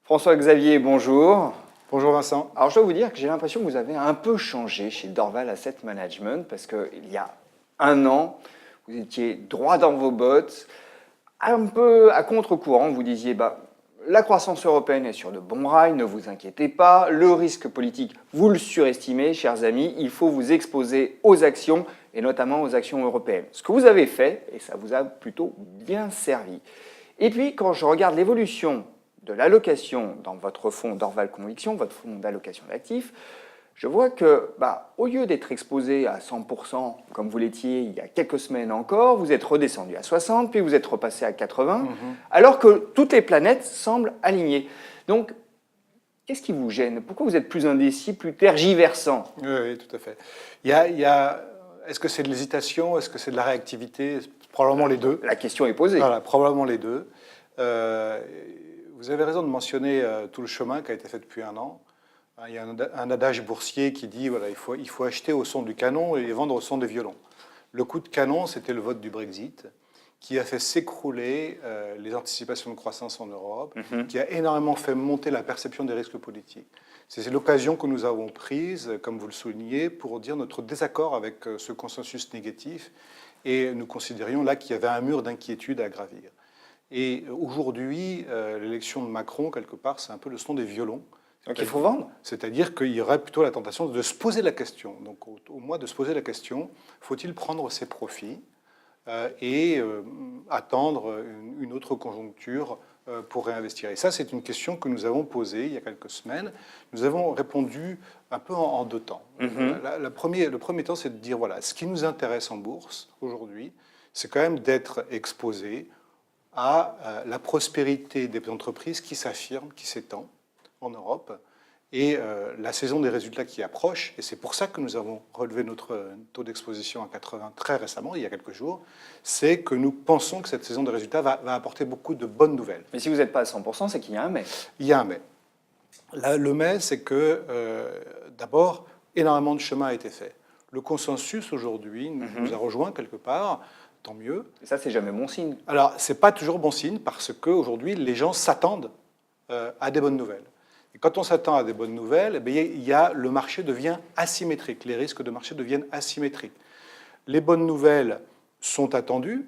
François-Xavier, bonjour. Bonjour Vincent. Alors je dois vous dire que j'ai l'impression que vous avez un peu changé chez Dorval Asset Management parce qu'il y a un an, vous étiez droit dans vos bottes, un peu à contre-courant. Vous disiez, la croissance européenne est sur de bons rails, ne vous inquiétez pas. Le risque politique, vous le surestimez, chers amis. Il faut vous exposer aux actions et notamment aux actions européennes. Ce que vous avez fait, et ça vous a plutôt bien servi. Et puis, quand je regarde l'évolution de l'allocation dans votre fonds Dorval Conviction, votre fonds d'allocation d'actifs, je vois que, au lieu d'être exposé à 100%, comme vous l'étiez il y a quelques semaines encore, vous êtes redescendu à 60%, puis vous êtes repassé à 80%, alors que toutes les planètes semblent alignées. Donc, qu'est-ce qui vous gêne? Pourquoi vous êtes plus indécis, plus tergiversant? Oui, tout à fait. Est-ce que c'est de l'hésitation? Est-ce que c'est de la réactivité? Probablement les deux. La question est posée. Voilà, probablement les deux. Vous avez raison de mentionner tout le chemin qui a été fait depuis un an. Il y a un adage boursier qui dit voilà, il faut acheter au son du canon et vendre au son des violons. Le coup de canon, c'était le vote du Brexit, qui a fait s'écrouler les anticipations de croissance en Europe, qui a énormément fait monter la perception des risques politiques. C'est l'occasion que nous avons prise, comme vous le soulignez, pour dire notre désaccord avec ce consensus négatif. Et nous considérions là qu'il y avait un mur d'inquiétude à gravir. Et aujourd'hui, l'élection de Macron, quelque part, c'est un peu le son des violons. Donc il faut vendre. C'est-à-dire qu'il y aurait plutôt la tentation de se poser la question. Donc au moins de se poser la question, faut-il prendre ses profits et attendre une autre conjoncture pour réinvestir? Et ça, c'est une question que nous avons posée il y a quelques semaines. Nous avons répondu un peu en deux temps. Le premier temps, c'est de dire, voilà, ce qui nous intéresse en bourse aujourd'hui, c'est quand même d'être exposé à la prospérité des entreprises qui s'affirment, qui s'étend en Europe, et la saison des résultats qui approche, et c'est pour ça que nous avons relevé notre taux d'exposition à 80 très récemment, il y a quelques jours, c'est que nous pensons que cette saison des résultats va apporter beaucoup de bonnes nouvelles. Mais si vous n'êtes pas à 100%, c'est qu'il y a un mais. Il y a un mais. Le mais, c'est que, d'abord, énormément de chemin a été fait. Le consensus, aujourd'hui, nous a rejoints quelque part, tant mieux. Et ça, c'est jamais bon signe. Alors, ce n'est pas toujours bon signe, parce qu'aujourd'hui, les gens s'attendent à des bonnes nouvelles. Et quand on s'attend à des bonnes nouvelles, le marché devient asymétrique. Les risques de marché deviennent asymétriques. Les bonnes nouvelles sont attendues.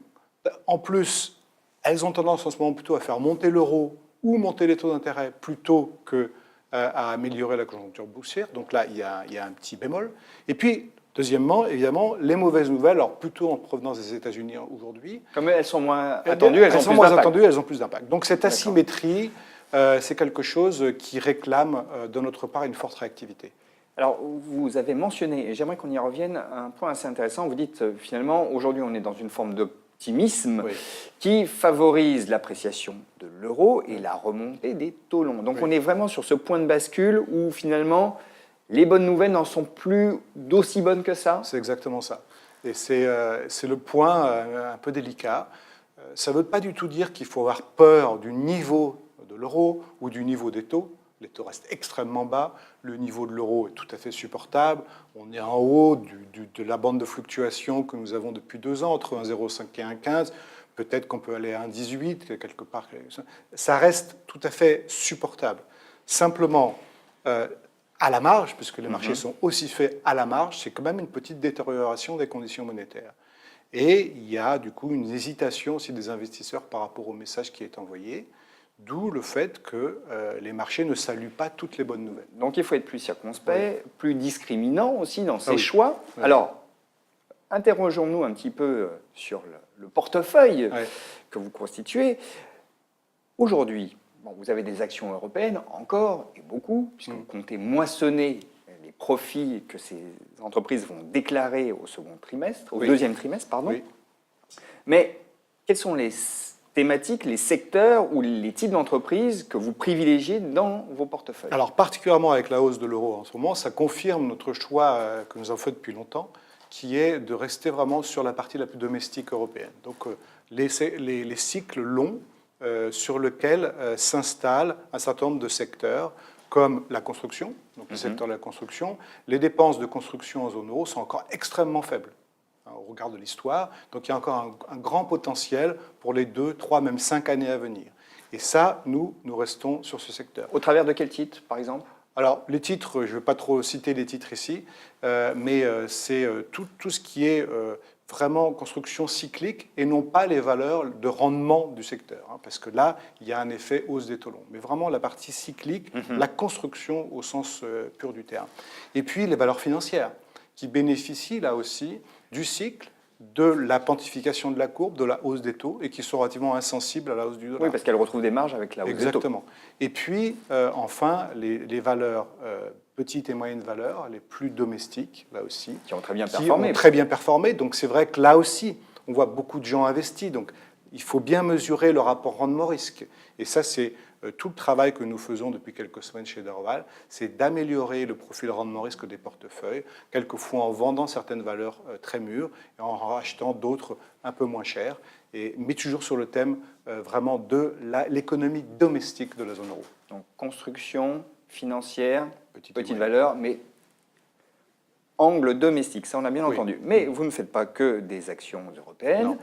En plus, elles ont tendance en ce moment plutôt à faire monter l'euro ou monter les taux d'intérêt plutôt qu'à améliorer la conjoncture boursière. Donc là, il y a un petit bémol. Et puis, deuxièmement, évidemment, les mauvaises nouvelles, alors plutôt en provenance des États-Unis aujourd'hui. Comme elles sont moins attendues, elles ont plus d'impact. Donc cette asymétrie, c'est quelque chose qui réclame de notre part une forte réactivité. Alors, vous avez mentionné, et j'aimerais qu'on y revienne, un point assez intéressant. Vous dites, finalement, aujourd'hui, on est dans une forme d'optimisme qui favorise l'appréciation de l'euro et la remontée des taux longs. Donc, on est vraiment sur ce point de bascule où, finalement, les bonnes nouvelles n'en sont plus d'aussi bonnes que ça? C'est exactement ça. Et c'est le point un peu délicat. Ça ne veut pas du tout dire qu'il faut avoir peur du niveau de l'euro ou du niveau des taux. Les taux restent extrêmement bas. Le niveau de l'euro est tout à fait supportable. On est en haut de la bande de fluctuation que nous avons depuis 2 ans, entre 1,05 et 1,15. Peut-être qu'on peut aller à 1,18, quelque part. Ça reste tout à fait supportable. Simplement, à la marge, puisque les marchés sont aussi faits à la marge, c'est quand même une petite détérioration des conditions monétaires. Et il y a du coup une hésitation aussi des investisseurs par rapport au message qui est envoyé, d'où le fait que les marchés ne saluent pas toutes les bonnes nouvelles. Donc il faut être plus circonspect, plus discriminant aussi dans ses choix. Oui. Alors, interrogeons-nous un petit peu sur le portefeuille que vous constituez. Aujourd'hui, vous avez des actions européennes, encore et beaucoup, puisque vous comptez moissonner les profits que ces entreprises vont déclarer au second trimestre, au deuxième trimestre, pardon. Oui. Mais quels sont les thématiques, les secteurs ou les types d'entreprises que vous privilégiez dans vos portefeuilles? Alors, particulièrement avec la hausse de l'euro en ce moment, ça confirme notre choix que nous avons fait depuis longtemps, qui est de rester vraiment sur la partie la plus domestique européenne. Donc, les cycles longs, sur lequel s'installent un certain nombre de secteurs, comme la construction, donc le secteur de la construction. Les dépenses de construction en zone euro sont encore extrêmement faibles au regard de l'histoire. Donc il y a encore un grand potentiel pour les 2, 3, même 5 années à venir. Et ça, nous restons sur ce secteur. Au travers de quel titre, par exemple? Alors, les titres, je ne vais pas trop citer les titres ici, mais c'est tout ce qui est vraiment construction cyclique et non pas les valeurs de rendement du secteur. Hein, parce que là, il y a un effet hausse des taux longs. Mais vraiment la partie cyclique, la construction au sens pur du terme. Et puis les valeurs financières, qui bénéficient là aussi du cycle, de la pontification de la courbe, de la hausse des taux, et qui sont relativement insensibles à la hausse du dollar. Oui, parce qu'elles retrouvent des marges avec la hausse des taux. Exactement. Et puis, enfin, les valeurs petites et moyennes valeurs, les plus domestiques, là aussi. Qui ont très bien performé. Qui ont très bien performé. Donc, c'est vrai que là aussi, on voit beaucoup de gens investis. Donc, il faut bien mesurer le rapport rendement-risque. Et ça, c'est tout le travail que nous faisons depuis quelques semaines chez Dorval, c'est d'améliorer le profil rendement-risque des portefeuilles, quelquefois en vendant certaines valeurs très mûres et en rachetant d'autres un peu moins chères, mais toujours sur le thème vraiment de l'économie domestique de la zone euro. Donc construction financière, petite valeur, valeur, mais angle domestique, ça on a bien Oui. entendu. Mais vous ne faites pas que des actions européennes. Non.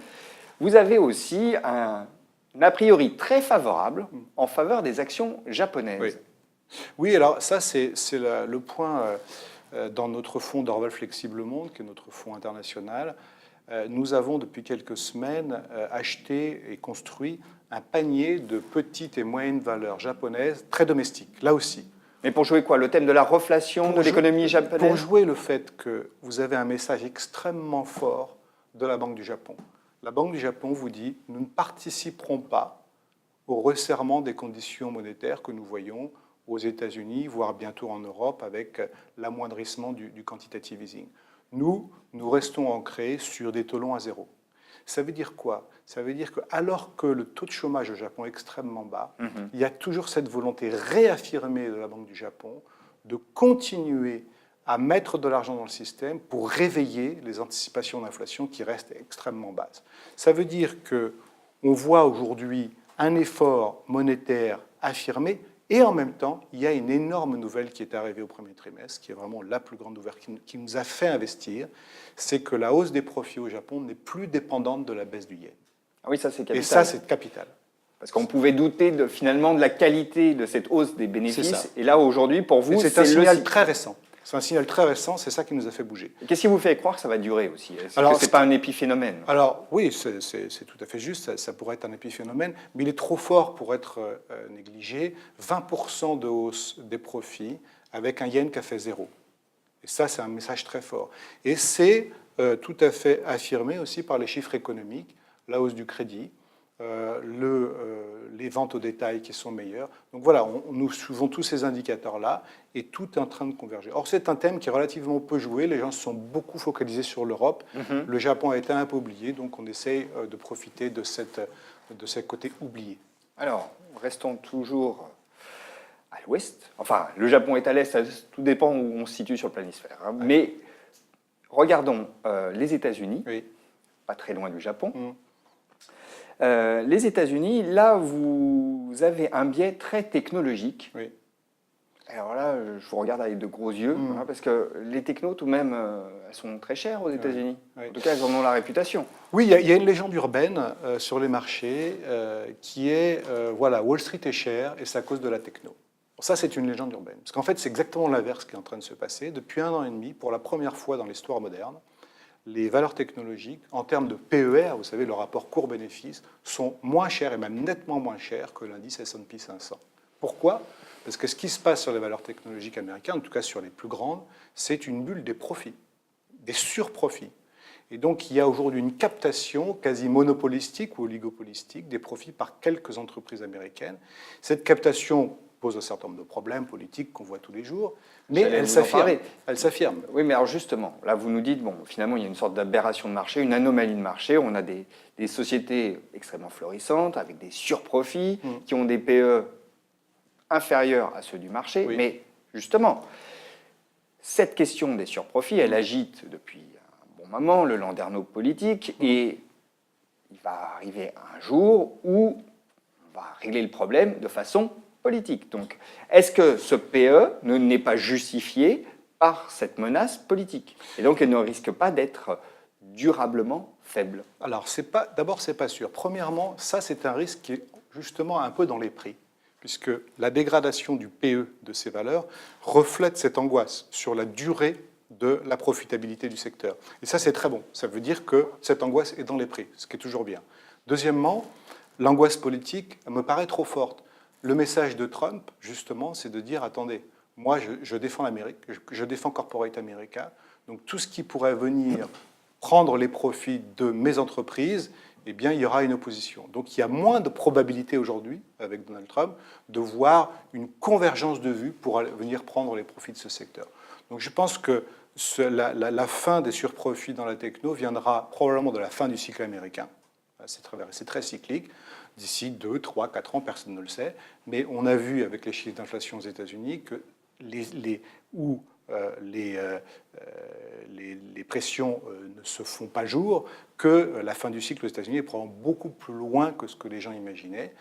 Vous avez aussi un a priori très favorable en faveur des actions japonaises. Oui. Oui, alors ça, c'est le point dans notre fonds Dorval Flexible Monde, qui est notre fonds international. Nous avons, depuis quelques semaines, acheté et construit un panier de petites et moyennes valeurs japonaises très domestiques, là aussi. Mais pour jouer quoi? Le thème de la reflation de l'économie japonaise? Pour jouer le fait que vous avez un message extrêmement fort de la Banque du Japon. La Banque du Japon vous dit « Nous ne participerons pas au resserrement des conditions monétaires que nous voyons aux États-Unis, voire bientôt en Europe, avec l'amoindrissement du quantitative easing. Nous restons ancrés sur des taux longs à zéro. » Ça veut dire quoi? Ça veut dire que, alors que le taux de chômage au Japon est extrêmement bas, il y a toujours cette volonté réaffirmée de la Banque du Japon de continuer à mettre de l'argent dans le système pour réveiller les anticipations d'inflation qui restent extrêmement basses. Ça veut dire qu'on voit aujourd'hui un effort monétaire affirmé et en même temps, il y a une énorme nouvelle qui est arrivée au premier trimestre, qui est vraiment la plus grande nouvelle qui nous a fait investir, c'est que la hausse des profits au Japon n'est plus dépendante de la baisse du yen. Ah oui, ça c'est capital. Et ça, c'est capital. Parce qu'on pouvait douter finalement de la qualité de cette hausse des bénéfices. Ça. Et là, aujourd'hui, pour vous, c'est un signal très récent. C'est un signal très récent, c'est ça qui nous a fait bouger. Qu'est-ce qui vous fait croire que ça va durer aussi? Est-ce que ce n'est pas un épiphénomène? Alors oui, c'est tout à fait juste, ça pourrait être un épiphénomène, mais il est trop fort pour être négligé. 20% de hausse des profits avec un yen qui a fait zéro. Et ça, c'est un message très fort. Et c'est tout à fait affirmé aussi par les chiffres économiques, la hausse du crédit, les ventes au détail qui sont meilleures. Donc voilà, nous suivons tous ces indicateurs-là et tout est en train de converger. Or, c'est un thème qui est relativement peu joué. Les gens se sont beaucoup focalisés sur l'Europe. Le Japon a été un peu oublié, donc on essaye de profiter de ce côté oublié. Alors, restons toujours à l'ouest. Enfin, le Japon est à l'est, tout dépend où on se situe sur le planisphère. Hein. Ouais. Mais regardons les États-Unis, pas très loin du Japon. Les États-Unis, là, vous avez un biais très technologique. Oui. Alors là, je vous regarde avec de gros yeux, hein, parce que les technos, tout de même, elles sont très chères aux États-Unis. En tout cas, elles en ont la réputation. Oui, il y a une légende urbaine sur les marchés qui est, voilà, Wall Street est cher et c'est à cause de la techno. Bon, ça, c'est une légende urbaine. Parce qu'en fait, c'est exactement l'inverse qui est en train de se passer. Depuis 1 an et demi, pour la première fois dans l'histoire moderne, les valeurs technologiques, en termes de PER, vous savez, le rapport cours-bénéfice, sont moins chères et même nettement moins chères que l'indice S&P 500. Pourquoi? Parce que ce qui se passe sur les valeurs technologiques américaines, en tout cas sur les plus grandes, c'est une bulle des profits, des surprofits. Et donc, il y a aujourd'hui une captation quasi monopolistique ou oligopolistique des profits par quelques entreprises américaines. Cette captation pose un certain nombre de problèmes politiques qu'on voit tous les jours, mais elle s'affirme. Oui, mais alors justement, là vous nous dites, bon, finalement il y a une sorte d'aberration de marché, une anomalie de marché, on a des sociétés extrêmement florissantes, avec des surprofits, qui ont des PE inférieurs à ceux du marché, mais justement, cette question des surprofits, elle agite depuis un bon moment le landerneau politique, et il va arriver un jour où on va régler le problème de façon politique. Donc, est-ce que ce PE n'est pas justifié par cette menace politique? Et donc, elle ne risque pas d'être durablement faible? Alors, d'abord, c'est pas sûr. Premièrement, ça, c'est un risque qui est, justement un peu dans les prix, puisque la dégradation du PE de ces valeurs reflète cette angoisse sur la durée de la profitabilité du secteur. Et ça, c'est très bon. Ça veut dire que cette angoisse est dans les prix, ce qui est toujours bien. Deuxièmement, l'angoisse politique me paraît trop forte. Le message de Trump, justement, c'est de dire, attendez, moi, je défends l'Amérique, je défends Corporate America, donc tout ce qui pourrait venir prendre les profits de mes entreprises, eh bien, il y aura une opposition. Donc il y a moins de probabilité aujourd'hui, avec Donald Trump, de voir une convergence de vues pour venir prendre les profits de ce secteur. Donc je pense que la fin des surprofits dans la techno viendra probablement de la fin du cycle américain. C'est très cyclique. D'ici 2, 3, 4 ans, personne ne le sait. Mais on a vu avec les chiffres d'inflation aux États-Unis que les pressions ne se font pas jour, que la fin du cycle aux États-Unis est probablement beaucoup plus loin que ce que les gens imaginaient,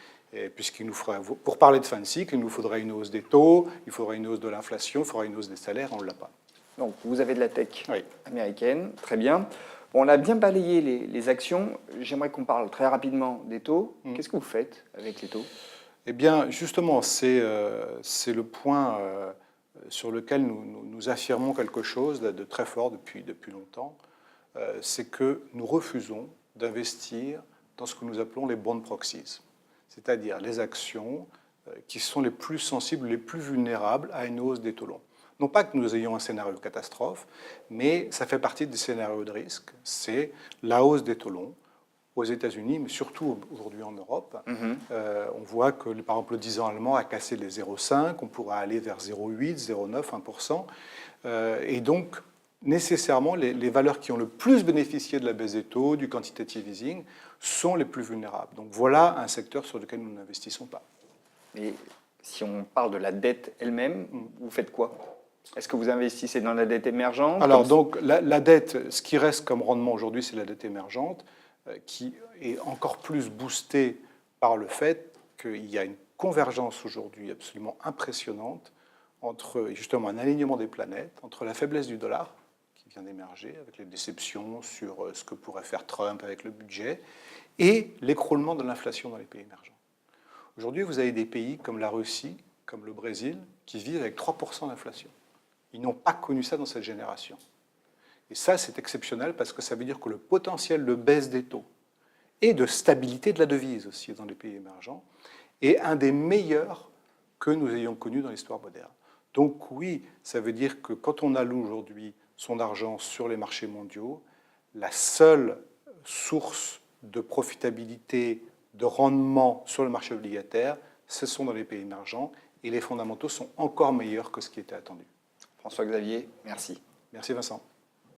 puisqu'il nous faudrait, pour parler de fin de cycle, il nous faudrait une hausse des taux, il faudrait une hausse de l'inflation, il faudrait une hausse des salaires, on ne l'a pas. Donc, vous avez de la tech Oui. américaine, très bien. Bon, on a bien balayé les actions. J'aimerais qu'on parle très rapidement des taux. Qu'est-ce que vous faites avec les taux? Eh bien, justement, c'est le point sur lequel nous affirmons quelque chose de très fort depuis longtemps. C'est que nous refusons d'investir dans ce que nous appelons les bond proxies, c'est-à-dire les actions qui sont les plus sensibles, les plus vulnérables à une hausse des taux longs. Non pas que nous ayons un scénario de catastrophe, mais ça fait partie des scénarios de risque. C'est la hausse des taux longs aux États-Unis, mais surtout aujourd'hui en Europe. On voit que, par exemple, le 10 ans allemand a cassé les 0,5, on pourra aller vers 0,8, 0,9, 1%. Et donc, nécessairement, les valeurs qui ont le plus bénéficié de la baisse des taux, du quantitative easing, sont les plus vulnérables. Donc voilà un secteur sur lequel nous n'investissons pas. Mais si on parle de la dette elle-même, vous faites quoi? Est-ce que vous investissez dans la dette émergente? Alors, donc, la dette, ce qui reste comme rendement aujourd'hui, c'est la dette émergente, qui est encore plus boostée par le fait qu'il y a une convergence aujourd'hui absolument impressionnante entre, justement, un alignement des planètes, entre la faiblesse du dollar, qui vient d'émerger, avec les déceptions sur ce que pourrait faire Trump avec le budget, et l'écroulement de l'inflation dans les pays émergents. Aujourd'hui, vous avez des pays comme la Russie, comme le Brésil, qui vivent avec 3% d'inflation. Ils n'ont pas connu ça dans cette génération. Et ça, c'est exceptionnel parce que ça veut dire que le potentiel de baisse des taux et de stabilité de la devise aussi dans les pays émergents est un des meilleurs que nous ayons connus dans l'histoire moderne. Donc oui, ça veut dire que quand on alloue aujourd'hui son argent sur les marchés mondiaux, la seule source de profitabilité, de rendement sur le marché obligataire, ce sont dans les pays émergents et les fondamentaux sont encore meilleurs que ce qui était attendu. François-Xavier, merci. Merci Vincent.